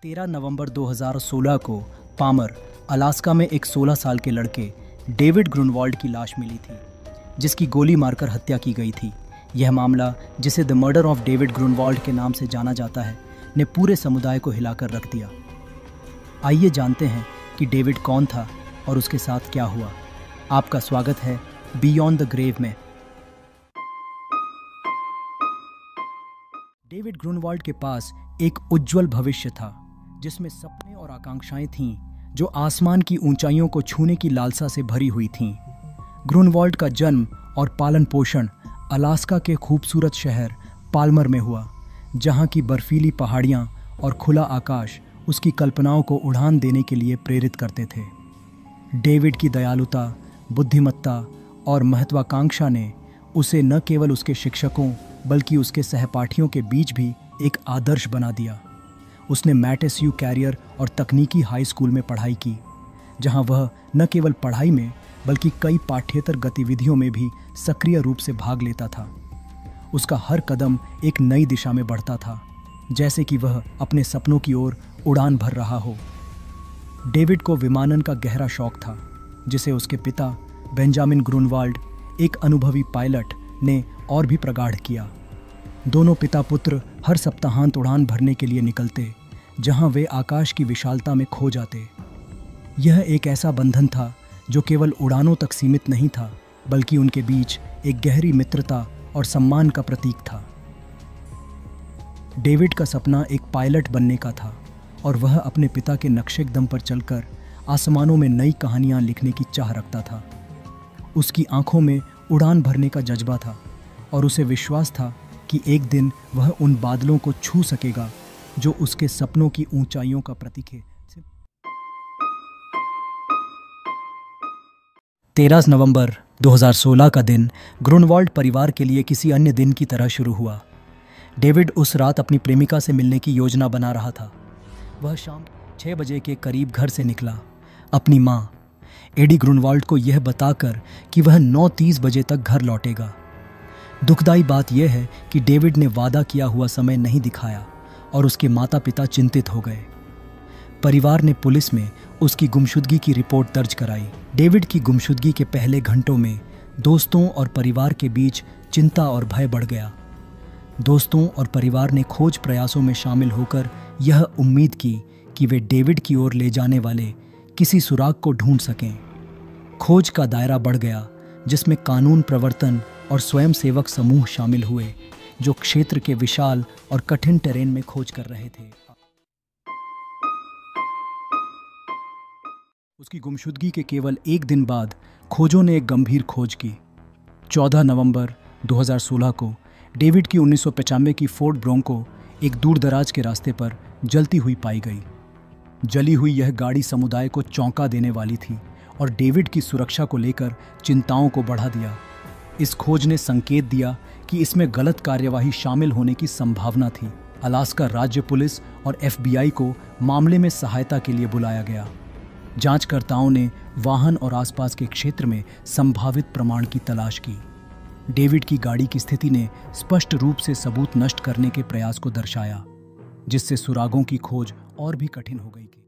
13 नवंबर 2016 को Palmer, Alaska में एक 16 साल के लड़के डेविड ग्रुनवाल्ड की लाश मिली थी, जिसकी गोली मारकर हत्या की गई थी। यह मामला, जिसे द मर्डर ऑफ डेविड ग्रुनवाल्ड के नाम से जाना जाता है, ने पूरे समुदाय को हिलाकर रख दिया। आइए जानते हैं कि डेविड कौन था और उसके साथ क्या हुआ। आपका स्वागत है बियॉन्ड द ग्रेव में। डेविड ग्रुनवाल्ड के पास एक उज्जवल भविष्य था, जिसमें सपने और आकांक्षाएं थीं जो आसमान की ऊंचाइयों को छूने की लालसा से भरी हुई थीं। ग्रुनवाल्ड का जन्म और पालन पोषण अलास्का के खूबसूरत शहर पाल्मर में हुआ, जहां की बर्फीली पहाड़ियां और खुला आकाश उसकी कल्पनाओं को उड़ान देने के लिए प्रेरित करते थे। डेविड की दयालुता, बुद्धिमत्ता और महत्वाकांक्षा ने उसे न केवल उसके शिक्षकों बल्कि उसके सहपाठियों के बीच भी एक आदर्श बना दिया। उसने मैटेस्यू कैरियर और तकनीकी हाई स्कूल में पढ़ाई की, जहां वह न केवल पढ़ाई में बल्कि कई पाठ्येतर गतिविधियों में भी सक्रिय रूप से भाग लेता था। उसका हर कदम एक नई दिशा में बढ़ता था, जैसे कि वह अपने सपनों की ओर उड़ान भर रहा हो। डेविड को विमानन का गहरा शौक था, जिसे उसके पिता बेंजामिन ग्रुनवाल्ड, एक अनुभवी पायलट, ने और भी प्रगाढ़ किया। दोनों पिता पुत्र हर सप्ताहांत उड़ान भरने के लिए निकलते, जहां वे आकाश की विशालता में खो जाते। यह एक ऐसा बंधन था जो केवल उड़ानों तक सीमित नहीं था, बल्कि उनके बीच एक गहरी मित्रता और सम्मान का प्रतीक था। डेविड का सपना एक पायलट बनने का था और वह अपने पिता के नक्शेकदम पर चलकर आसमानों में नई कहानियां लिखने की चाह रखता था। उसकी आंखों में उड़ान भरने का जज्बा था और उसे विश्वास था कि एक दिन वह उन बादलों को छू सकेगा जो उसके सपनों की ऊंचाइयों का प्रतीक है। 13 नवंबर 2016 का दिन ग्रुनवाल्ड परिवार के लिए किसी अन्य दिन की तरह शुरू हुआ। डेविड उस रात अपनी प्रेमिका से मिलने की योजना बना रहा था। वह शाम 6 बजे के करीब घर से निकला, अपनी मां एडी ग्रुनवाल्ड को यह बताकर कि वह 9:30 बजे तक घर लौटेगा। दुखदाई बात यह है कि डेविड ने वादा किया हुआ समय नहीं दिखाया और उसके माता पिता चिंतित हो गए। परिवार ने पुलिस में उसकी गुमशुदगी की रिपोर्ट दर्ज कराई। डेविड की गुमशुदगी के पहले घंटों में दोस्तों और परिवार के बीच चिंता और भय बढ़ गया। दोस्तों और परिवार ने खोज प्रयासों में शामिल होकर यह उम्मीद की कि वे डेविड की ओर ले जाने वाले किसी सुराग को ढूंढ सकें। खोज का दायरा बढ़ गया, जिसमें कानून प्रवर्तन और स्वयंसेवक समूह शामिल हुए, जो क्षेत्र के विशाल और कठिन टेरेन में खोज कर रहे थे। उसकी गुमशुदगी के केवल एक दिन बाद खोजों ने एक गंभीर खोज की। 14 नवंबर 2016 को डेविड की 1995 की फोर्ड ब्रोंको एक दूरदराज के रास्ते पर जलती हुई पाई गई। जली हुई यह गाड़ी समुदाय को चौंका देने वाली थी और डेविड की सुरक्षा को लेकर चिंताओं को बढ़ा दिया। इस खोज ने संकेत दिया कि इसमें गलत कार्यवाही शामिल होने की संभावना थी। अलास्का राज्य पुलिस और FBI को मामले में सहायता के लिए बुलाया गया। जांचकर्ताओं ने वाहन और आसपास के क्षेत्र में संभावित प्रमाण की तलाश की। डेविड की गाड़ी की स्थिति ने स्पष्ट रूप से सबूत नष्ट करने के प्रयास को दर्शाया, जिससे सुरागों की खोज और भी कठिन हो गई थी।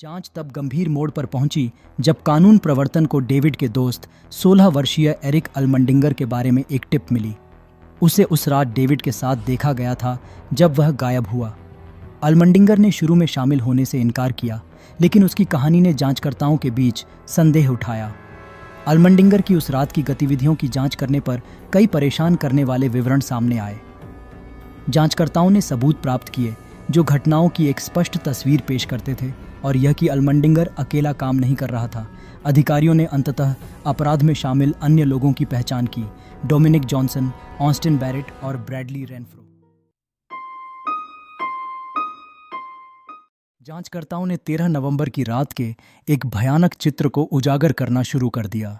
जांच तब गंभीर मोड़ पर पहुंची जब कानून प्रवर्तन को डेविड के दोस्त 16 वर्षीय एरिक अल्मंडिंगर के बारे में एक टिप मिली। उसे उस रात डेविड के साथ देखा गया था जब वह गायब हुआ। अल्मंडिंगर ने शुरू में शामिल होने से इनकार किया, लेकिन उसकी कहानी ने जांचकर्ताओं के बीच संदेह उठाया। अल्मंडिंगर की उस रात की गतिविधियों की जांच करने पर कई परेशान करने वाले विवरण सामने आए। जांचकर्ताओं ने सबूत प्राप्त किए जो घटनाओं की एक स्पष्ट तस्वीर पेश करते थे, और यह कि अल्मंडिंगर अकेला काम नहीं कर रहा था। अधिकारियों ने अंततः अपराध में शामिल अन्य लोगों की पहचान की: डोमिनिक जॉनसन, ऑस्टिन बैरेट और ब्रैडली रेनफ्रो। जांचकर्ताओं ने 13 नवंबर की रात के एक भयानक चित्र को उजागर करना शुरू कर दिया।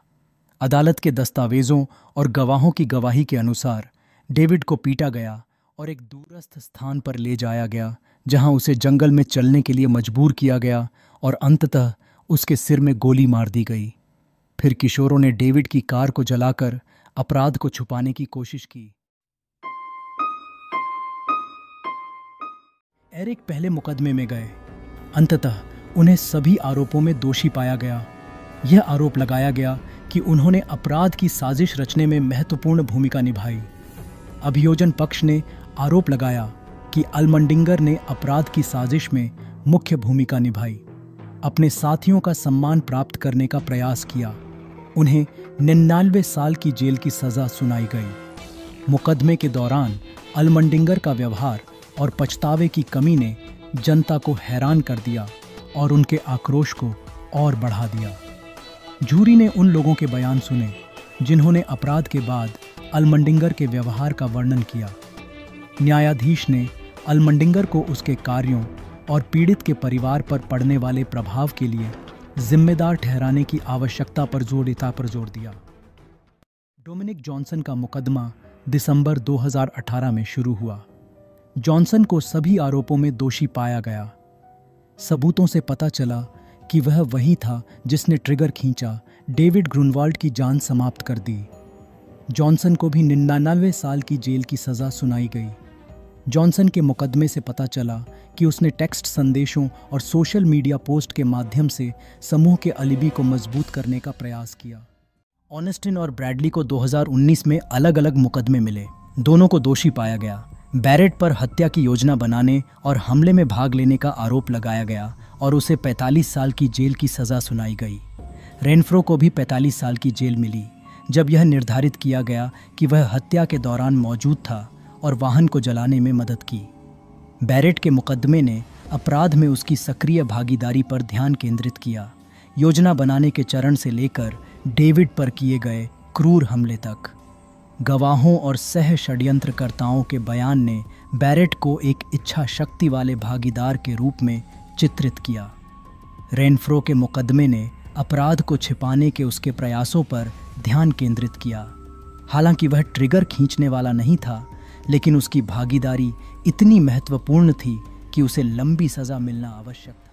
अदालत के दस्तावेजों और गवाहों की गवाही के अनुसार डेविड को पीटा गया और एक दूरस्थ स्थान पर ले जाया गया, जहां उसे जंगल में चलने के लिए मजबूर किया गया और अंततः उसके सिर में गोली मार दी गई। फिर किशोरों ने डेविड की कार को जलाकर अपराध को छुपाने की कोशिश की। एरिक पहले मुकदमे में गए। अंततः उन्हें सभी आरोपों में दोषी पाया गया। यह आरोप लगाया गया कि उन्होंने अपराध की साजिश रचने में महत्वपूर्ण भूमिका निभाई। अभियोजन पक्ष ने आरोप लगाया कि अल्मंडिंगर ने अपराध की साजिश में मुख्य भूमिका निभाई, अपने साथियों का सम्मान प्राप्त करने का प्रयास किया। उन्हें 99 साल की जेल की सजा सुनाई गई। मुकदमे के दौरान अल्मंडिंगर का व्यवहार और पछतावे की कमी ने जनता को हैरान कर दिया और उनके आक्रोश को और बढ़ा दिया। जूरी ने उन लोगों के बयान सुने जिन्होंने अपराध के बाद अल्मंडिंगर के व्यवहार का वर्णन किया। न्यायाधीश ने अल्मंडिंगर को उसके कार्यों और पीड़ित के परिवार पर पड़ने वाले प्रभाव के लिए जिम्मेदार ठहराने की आवश्यकता पर जोर दिया। डोमिनिक जॉनसन का मुकदमा दिसंबर 2018 में शुरू हुआ। जॉनसन को सभी आरोपों में दोषी पाया गया। सबूतों से पता चला कि वह वही था जिसने ट्रिगर खींचा, डेविड ग्रुनवाल्ड की जान समाप्त कर दी। जॉनसन को भी 99 साल की जेल की सजा सुनाई गई। जॉनसन के मुकदमे से पता चला कि उसने टेक्स्ट संदेशों और सोशल मीडिया पोस्ट के माध्यम से समूह के अलिबी को मजबूत करने का प्रयास किया। ऑनेस्टिन और ब्रैडली को 2019 में अलग अलग मुकदमे मिले। दोनों को दोषी पाया गया। बैरेट पर हत्या की योजना बनाने और हमले में भाग लेने का आरोप लगाया गया और उसे 45 साल की जेल की सजा सुनाई गई। रेनफ्रो को भी 45 साल की जेल मिली जब यह निर्धारित किया गया कि वह हत्या के दौरान मौजूद था और वाहन को जलाने में मदद की। बैरेट के मुकदमे ने अपराध में उसकी सक्रिय भागीदारी पर ध्यान केंद्रित किया, योजना बनाने के चरण से लेकर डेविड पर किए गए क्रूर हमले तक। गवाहों और सह षड्यंत्रकर्ताओं के बयान ने बैरेट को एक इच्छा शक्ति वाले भागीदार के रूप में चित्रित किया। रेनफ्रो के मुकदमे ने अपराध को छिपाने के उसके प्रयासों पर ध्यान केंद्रित किया। हालांकि वह ट्रिगर खींचने वाला नहीं था, लेकिन उसकी भागीदारी इतनी महत्वपूर्ण थी कि उसे लंबी सजा मिलना आवश्यक था।